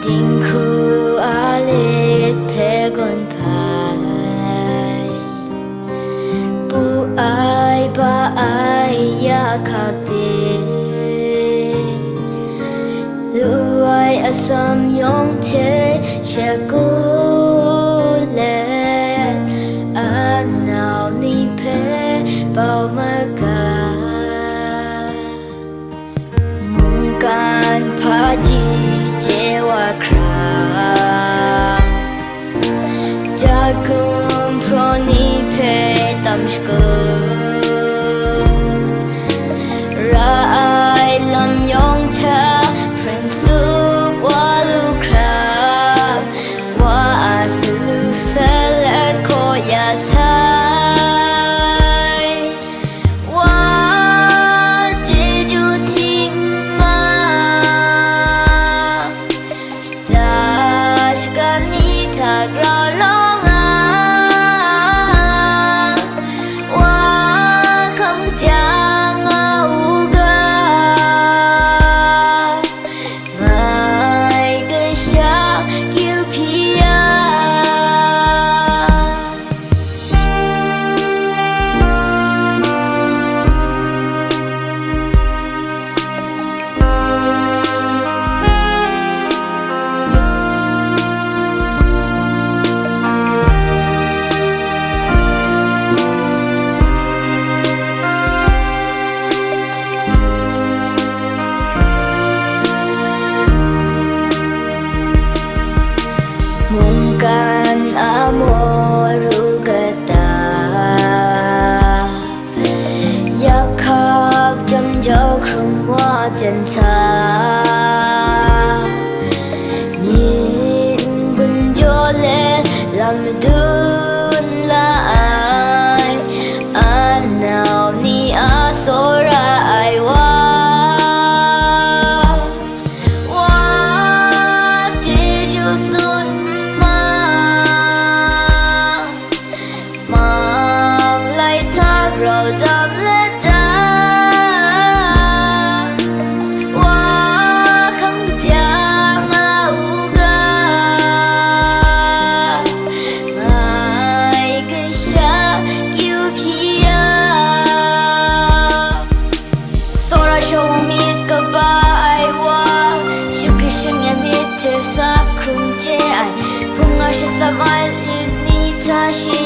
Ding khu alit pegon pai Bu ai ba ai ya khakte Lu ai asam yong te cheku le Anao ni pe bao maga Mong kan pa ji Jewa kra Jagung proni pe tamshko Ra ai lam yong ta Prinsu walu kra Wa asulu salar ko yasai Wa jeju timma Shkani tagra longa Wa kam janga uga Mai gesha kiu pia Mungkan amoru gata Yakhak jam jau khrum wa janta Nin gun jole lam dun la ai Anao ni asora ai wa Rau dam le da Wa khang jang uga Mai gen sha kiu pia Sora show mit ka ba ai wa Shukri sheng ya mit ter sa krum je ai Punga shi sam ai ni ta shi